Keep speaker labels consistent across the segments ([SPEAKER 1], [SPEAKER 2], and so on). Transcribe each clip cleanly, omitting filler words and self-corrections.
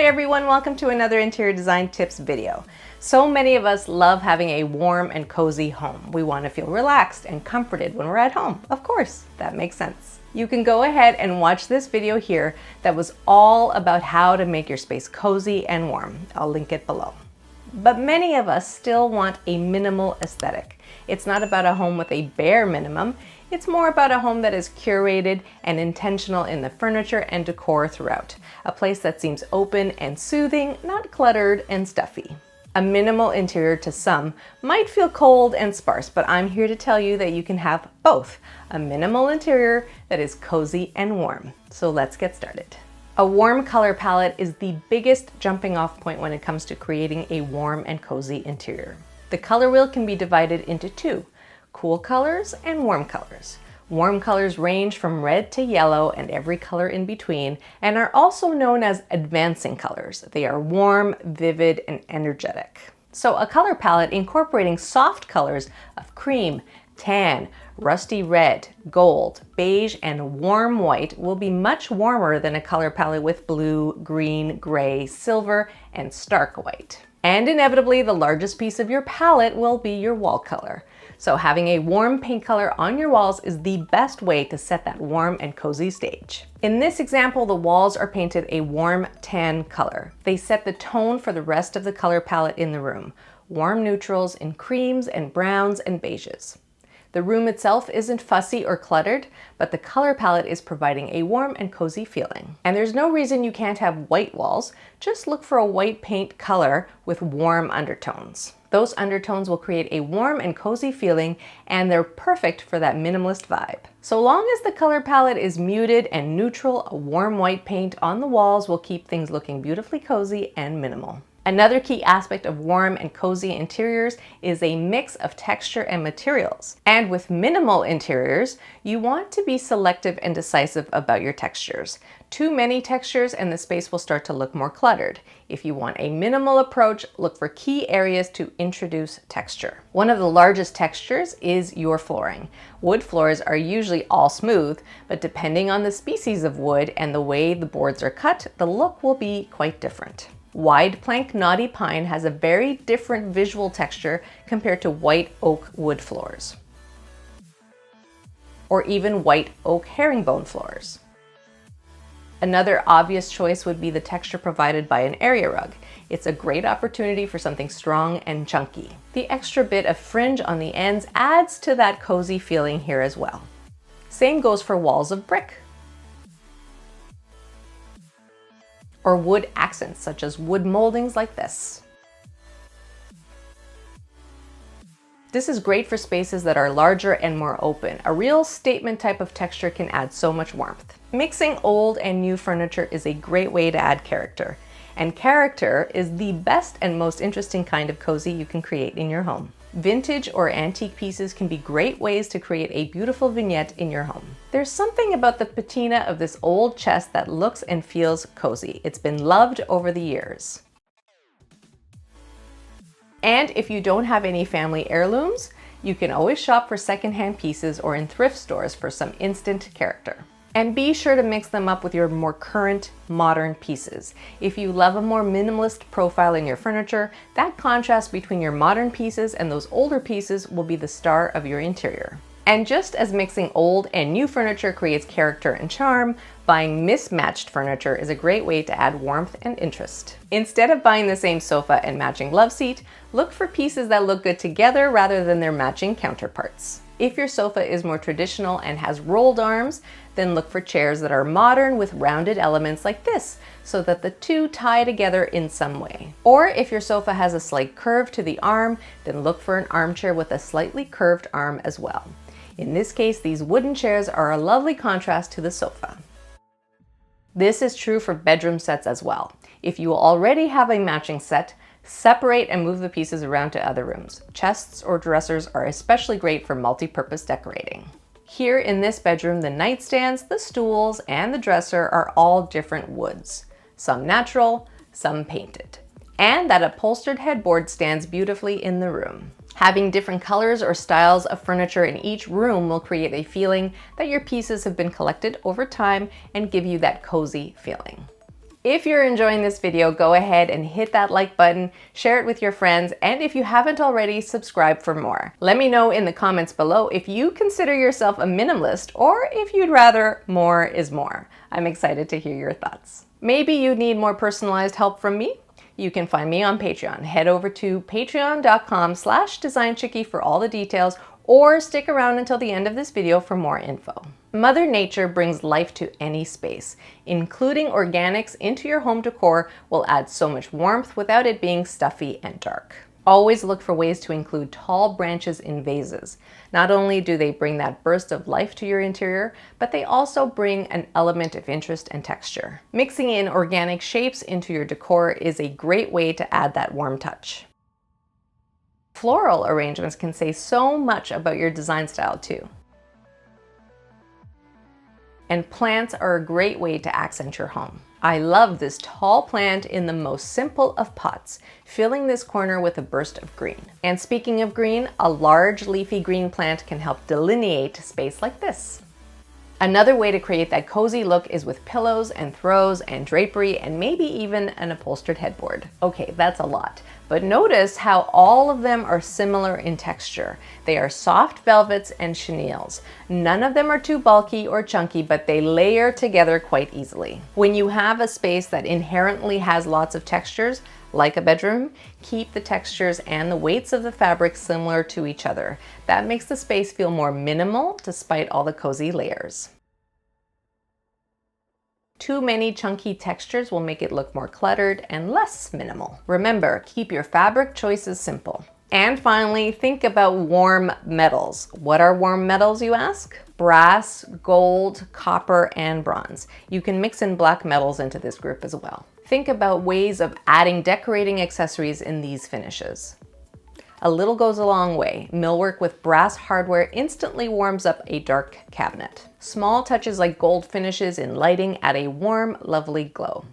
[SPEAKER 1] Hi everyone, welcome to another interior design tips video. So many of us love having a warm and cozy home. We want to feel relaxed and comforted when we're at home. Of course, that makes sense. You can go ahead and watch this video here that was all about how to make your space cozy and warm. I'll link it below. But many of us still want a minimal aesthetic. It's not about a home with a bare minimum. It's more about a home that is curated and intentional in the furniture and decor throughout. A place that seems open and soothing, not cluttered and stuffy. A minimal interior to some might feel cold and sparse, but I'm here to tell you that you can have both. A minimal interior that is cozy and warm. So let's get started. A warm color palette is the biggest jumping off point when it comes to creating a warm and cozy interior. The color wheel can be divided into two, cool colors and warm colors. Warm colors range from red to yellow and every color in between, and are also known as advancing colors. They are warm, vivid, and energetic. So a color palette incorporating soft colors of cream, tan, rusty red, gold, beige, and warm white will be much warmer than a color palette with blue, green, gray, silver, and stark white. And inevitably, the largest piece of your palette will be your wall color. So having a warm paint color on your walls is the best way to set that warm and cozy stage. In this example, the walls are painted a warm tan color. They set the tone for the rest of the color palette in the room. Warm neutrals in creams and browns and beiges. The room itself isn't fussy or cluttered, but the color palette is providing a warm and cozy feeling. And there's no reason you can't have white walls. Just look for a white paint color with warm undertones. Those undertones will create a warm and cozy feeling, and they're perfect for that minimalist vibe. So long as the color palette is muted and neutral, a warm white paint on the walls will keep things looking beautifully cozy and minimal. Another key aspect of warm and cozy interiors is a mix of texture and materials. And with minimal interiors, you want to be selective and decisive about your textures. Too many textures and the space will start to look more cluttered. If you want a minimal approach, look for key areas to introduce texture. One of the largest textures is your flooring. Wood floors are usually all smooth, but depending on the species of wood and the way the boards are cut, the look will be quite different. Wide plank knotty pine has a very different visual texture compared to white oak wood floors, or even white oak herringbone floors. Another obvious choice would be the texture provided by an area rug. It's a great opportunity for something strong and chunky. The extra bit of fringe on the ends adds to that cozy feeling here as well. Same goes for walls of brick, or wood accents such as wood moldings like this. This is great for spaces that are larger and more open. A real statement type of texture can add so much warmth. Mixing old and new furniture is a great way to add character. And character is the best and most interesting kind of cozy you can create in your home. Vintage or antique pieces can be great ways to create a beautiful vignette in your home. There's something about the patina of this old chest that looks and feels cozy. It's been loved over the years. And if you don't have any family heirlooms, you can always shop for secondhand pieces or in thrift stores for some instant character. And be sure to mix them up with your more current, modern pieces. If you love a more minimalist profile in your furniture, that contrast between your modern pieces and those older pieces will be the star of your interior. And just as mixing old and new furniture creates character and charm, buying mismatched furniture is a great way to add warmth and interest. Instead of buying the same sofa and matching love seat, look for pieces that look good together rather than their matching counterparts. If your sofa is more traditional and has rolled arms, then look for chairs that are modern with rounded elements like this, so that the two tie together in some way. Or if your sofa has a slight curve to the arm, then look for an armchair with a slightly curved arm as well. In this case, these wooden chairs are a lovely contrast to the sofa. This is true for bedroom sets as well. If you already have a matching set, separate and move the pieces around to other rooms. Chests or dressers are especially great for multi-purpose decorating. Here in this bedroom, the nightstands, the stools, and the dresser are all different woods. Some natural, some painted. And that upholstered headboard stands beautifully in the room. Having different colors or styles of furniture in each room will create a feeling that your pieces have been collected over time and give you that cozy feeling. If you're enjoying this video, go ahead and hit that like button, share it with your friends, and if you haven't already, subscribe for more. Let me know in the comments below if you consider yourself a minimalist or if you'd rather more is more. I'm excited to hear your thoughts. Maybe you need more personalized help from me? You can find me on Patreon. Head over to patreon.com/designchickee for all the details, or stick around until the end of this video for more info. Mother Nature brings life to any space. Including organics into your home decor will add so much warmth without it being stuffy and dark. Always look for ways to include tall branches in vases. Not only do they bring that burst of life to your interior, but they also bring an element of interest and texture. Mixing in organic shapes into your decor is a great way to add that warm touch. Floral arrangements can say so much about your design style too. And plants are a great way to accent your home. I love this tall plant in the most simple of pots, filling this corner with a burst of green. And speaking of green, a large leafy green plant can help delineate space like this. Another way to create that cozy look is with pillows and throws and drapery and maybe even an upholstered headboard. Okay, that's a lot. But notice how all of them are similar in texture. They are soft velvets and chenilles. None of them are too bulky or chunky, but they layer together quite easily. When you have a space that inherently has lots of textures, like a bedroom, keep the textures and the weights of the fabric similar to each other. That makes the space feel more minimal despite all the cozy layers. Too many chunky textures will make it look more cluttered and less minimal. Remember, keep your fabric choices simple. And finally, think about warm metals. What are warm metals, you ask? Brass, gold, copper, and bronze. You can mix in black metals into this group as well. Think about ways of adding decorating accessories in these finishes. A little goes a long way. Millwork with brass hardware instantly warms up a dark cabinet. Small touches like gold finishes in lighting add a warm, lovely glow.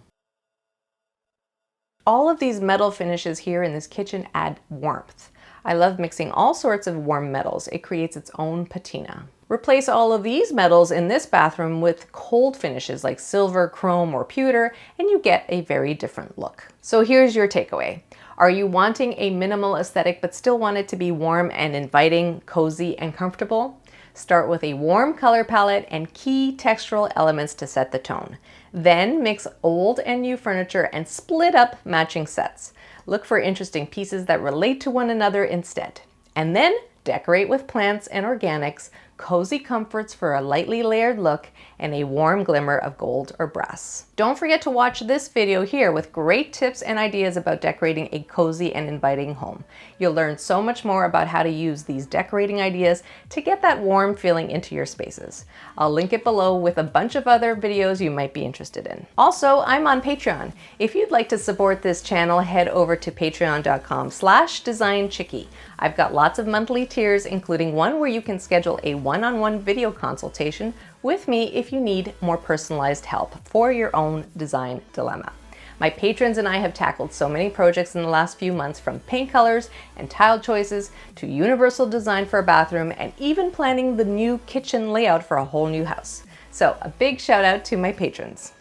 [SPEAKER 1] All of these metal finishes here in this kitchen add warmth. I love mixing all sorts of warm metals. It creates its own patina. Replace all of these metals in this bathroom with cold finishes like silver, chrome, or pewter, and you get a very different look. So here's your takeaway. Are you wanting a minimal aesthetic but still want it to be warm and inviting, cozy, and comfortable? Start with a warm color palette and key textural elements to set the tone. Then mix old and new furniture and split up matching sets. Look for interesting pieces that relate to one another instead. And then decorate with plants and organics, cozy comforts for a lightly layered look, and a warm glimmer of gold or brass. Don't forget to watch this video here with great tips and ideas about decorating a cozy and inviting home. You'll learn so much more about how to use these decorating ideas to get that warm feeling into your spaces. I'll link it below with a bunch of other videos you might be interested in. Also, I'm on Patreon. If you'd like to support this channel, head over to patreon.com/designchickee. I've got lots of monthly tiers, including one where you can schedule a one-on-one video consultation with me if you need more personalized help for your own design dilemma. My patrons and I have tackled so many projects in the last few months, from paint colors and tile choices to universal design for a bathroom and even planning the new kitchen layout for a whole new house. So a big shout out to my patrons.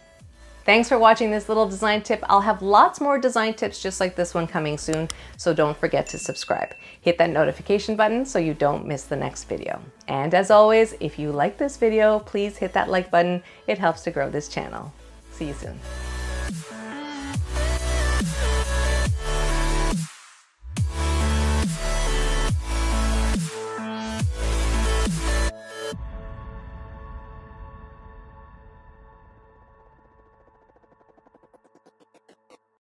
[SPEAKER 1] Thanks for watching this little design tip. I'll have lots more design tips just like this one coming soon, so don't forget to subscribe. Hit that notification button so you don't miss the next video. And as always, if you like this video, please hit that like button. It helps to grow this channel. See you soon.